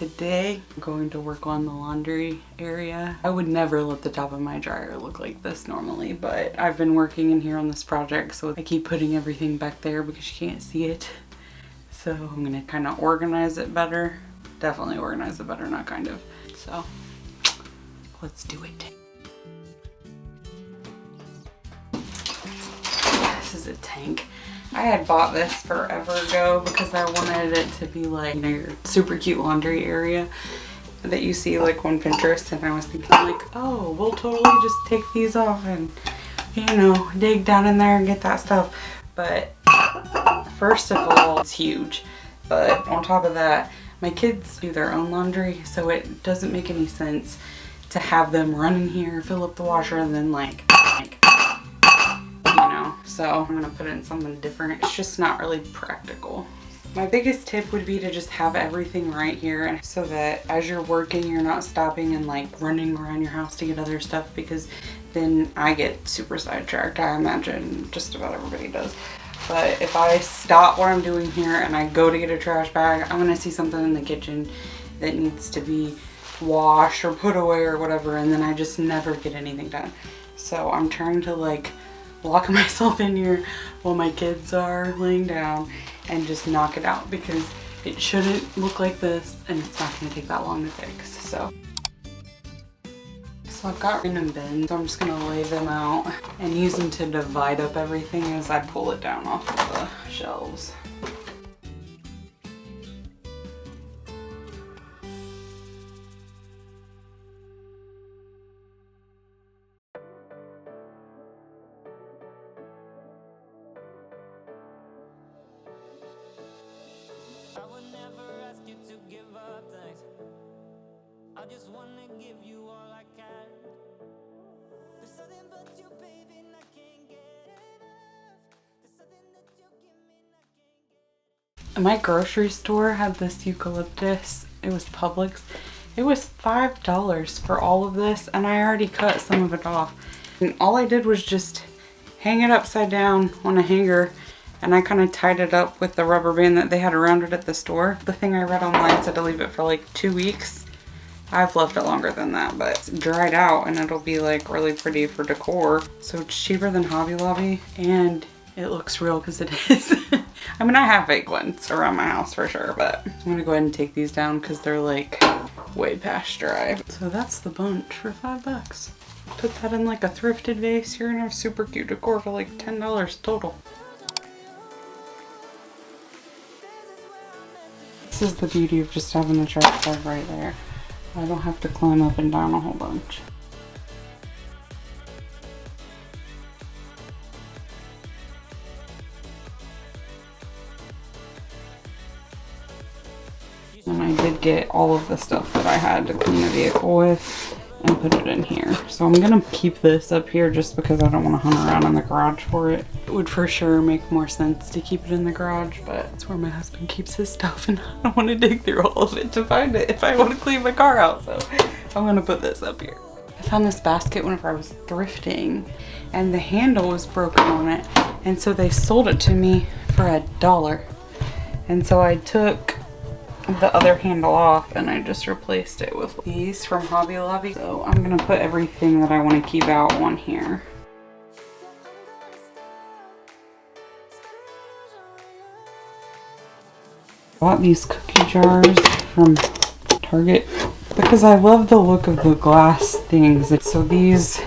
today I'm going to work on the laundry area. I would never let the top of my dryer look like this normally, but I've been working in here on this project, so I keep putting everything back there because you can't see it. So I'm gonna kind of organize it better. Definitely organize it better, not kind of. So let's do it. This is a tank. I had bought this forever ago because I wanted it to be like, you know, your super cute laundry area that you see like on Pinterest, and I was thinking like, oh, we'll totally just take these off and, you know, dig down in there and get that stuff. But first of all, it's huge. But on top of that, my kids do their own laundry, so it doesn't make any sense to have them run in here, fill up the washer, and then like so I'm gonna put it in something different. It's just not really practical. My biggest tip would be to just have everything right here, and so that as you're working, you're not stopping and like running around your house to get other stuff, because then I get super sidetracked. I imagine just about everybody does. But if I stop what I'm doing here and I go to get a trash bag, I'm gonna see something in the kitchen that needs to be washed or put away or whatever, and then I just never get anything done. So I'm trying to like lock myself in here while my kids are laying down and just knock it out, because it shouldn't look like this and it's not going to take that long to fix. So I've got random bins, so I'm just going to lay them out and use them to divide up everything as I pull it down off of the shelves. I would never ask you to give up things. I just wanna give you all I can. There's something but you, baby, and I can't get enough. There's something that you give me and I can't get. My grocery store had this eucalyptus. It was Publix. It was $5 for all of this, and I already cut some of it off. And all I did was just hang it upside down on a hanger, and I kind of tied it up with the rubber band that they had around it at the store. The thing I read online said to leave it for like 2 weeks. I've left it longer than that, but it's dried out and it'll be like really pretty for decor. So it's cheaper than Hobby Lobby, and it looks real because it is. I mean, I have fake ones around my house for sure, but I'm gonna go ahead and take these down because they're like way past dry. So that's the bunch for $5. Put that in like a thrifted vase. You're gonna have super cute decor for like $10 total. This is the beauty of just having a trash bag right there. I don't have to climb up and down a whole bunch. And I did get all of the stuff that I had to clean the vehicle with and put it in here. So I'm gonna keep this up here just because I don't want to hunt around in the garage for it. It would for sure make more sense to keep it in the garage, but it's where my husband keeps his stuff, and I don't want to dig through all of it to find it if I want to clean my car out. So I'm gonna put this up here. I found this basket whenever I was thrifting, and the handle was broken on it, and so they sold it to me for $1. And so I took the other handle off and I just replaced it with these from Hobby Lobby. So I'm gonna put everything that I want to keep out on here. Bought these cookie jars from Target because I love the look of the glass things. So these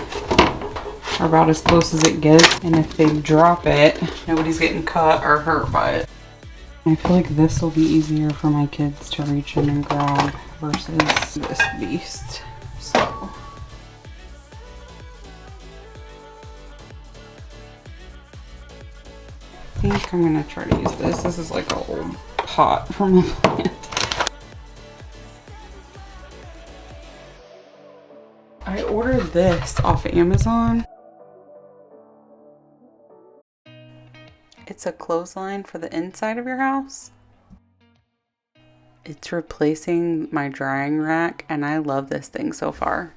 are about as close as it gets, and if they drop it, nobody's getting cut or hurt by it. I feel like this will be easier for my kids to reach in and grab versus this beast. So I think I'm gonna try to use this. This is like an old pot from a plant. I ordered this off of Amazon. It's a clothesline for the inside of your house. It's replacing my drying rack, and I love this thing so far.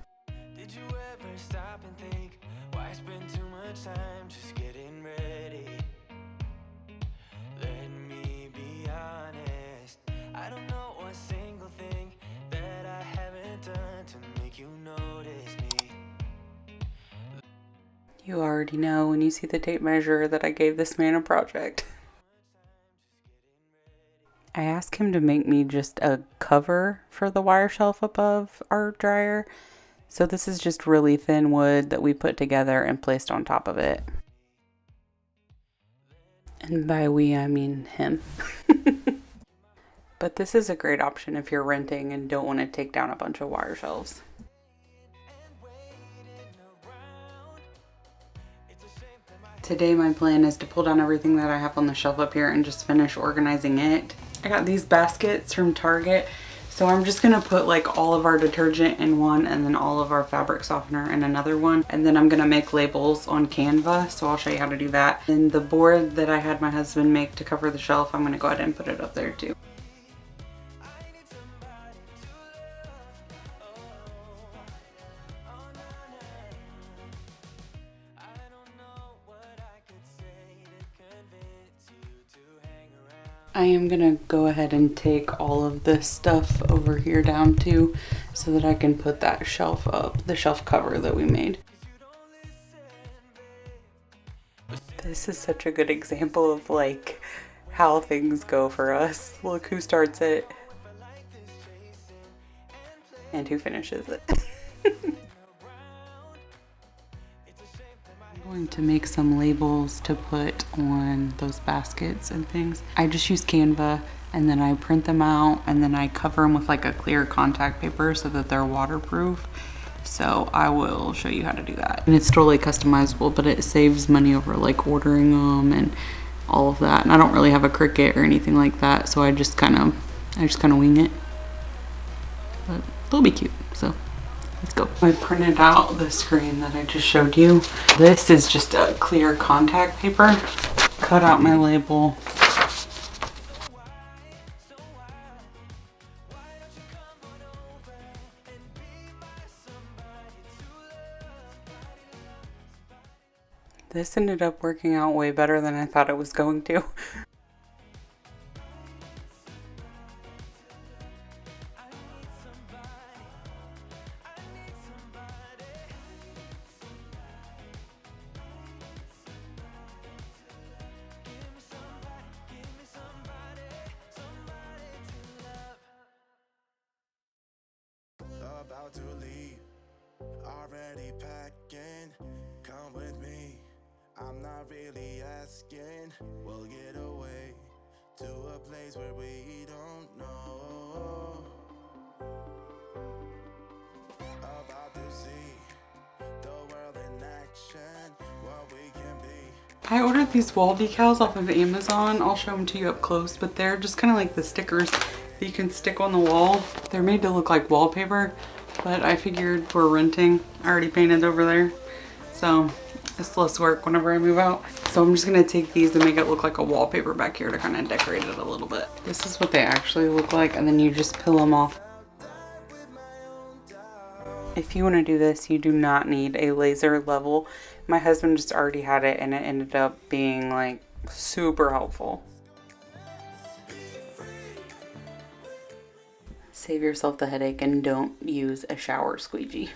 Did you ever stop and think, why spend too much time just getting ready? Let me be honest, I don't know a single thing You already know when you see the tape measure that I gave this man a project. I asked him to make me just a cover for the wire shelf above our dryer. So this is just really thin wood that we put together and placed on top of it. And by we, I mean him. But this is a great option if you're renting and don't want to take down a bunch of wire shelves. Today my plan is to pull down everything that I have on the shelf up here and just finish organizing it. I got these baskets from Target, so I'm just gonna put like all of our detergent in one and then all of our fabric softener in another one, and then I'm gonna make labels on Canva, so I'll show you how to do that. And the board that I had my husband make to cover the shelf, I'm gonna go ahead and put it up there too. I am gonna go ahead and take all of this stuff over here down too, so that I can put that shelf up, the shelf cover that we made. This is such a good example of like how things go for us. Look who starts it and who finishes it. I'm going to make some labels to put on those baskets and things. I just use Canva and then I print them out and then I cover them with like a clear contact paper so that they're waterproof. So I will show you how to do that. And it's totally customizable, but it saves money over like ordering them and all of that. And I don't really have a Cricut or anything like that, so I just kind of wing it. But they'll be cute, so. Let's go. I printed out the screen that I just showed you. This is just a clear contact paper. Cut out my label. This ended up working out way better than I thought it was going to. About to leave, already packing. Come with me, I'm not really asking. We'll get away to a place where we don't know. About to see the world in action, what we can be. I ordered these wall decals off of Amazon. I'll show them to you up close, but they're just kind of like the stickers that you can stick on the wall. They're made to look like wallpaper, but I figured we're renting. I already painted over there, so it's less work whenever I move out. So I'm just gonna take these and make it look like a wallpaper back here to kind of decorate it a little bit. This is what they actually look like, and then you just peel them off. If you want to do this, you do not need a laser level. My husband just already had it and it ended up being like super helpful. Save yourself the headache and don't use a shower squeegee.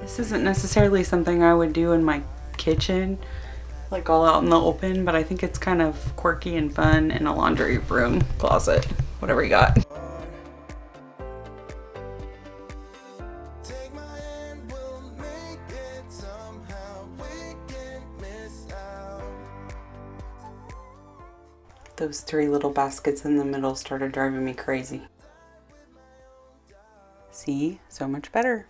This isn't necessarily something I would do in my kitchen, like all out in the open, but I think it's kind of quirky and fun in a laundry room, closet, whatever you got. Those three little baskets in the middle started driving me crazy. See? So much better.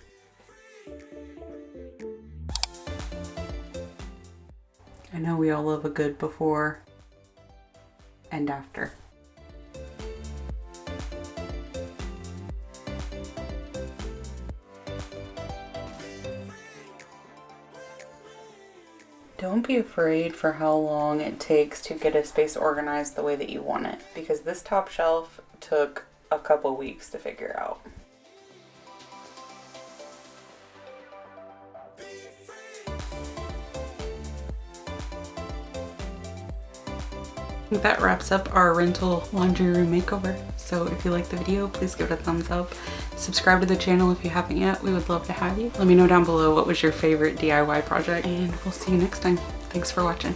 I know we all love a good before and after. Don't be afraid for how long it takes to get a space organized the way that you want it, because this top shelf took a couple weeks to figure out. That wraps up our rental laundry room makeover. So if you liked the video, please give it a thumbs up. Subscribe to the channel if you haven't yet. We would love to have you. Let me know down below what was your favorite DIY project, and we'll see you next time. Thanks for watching.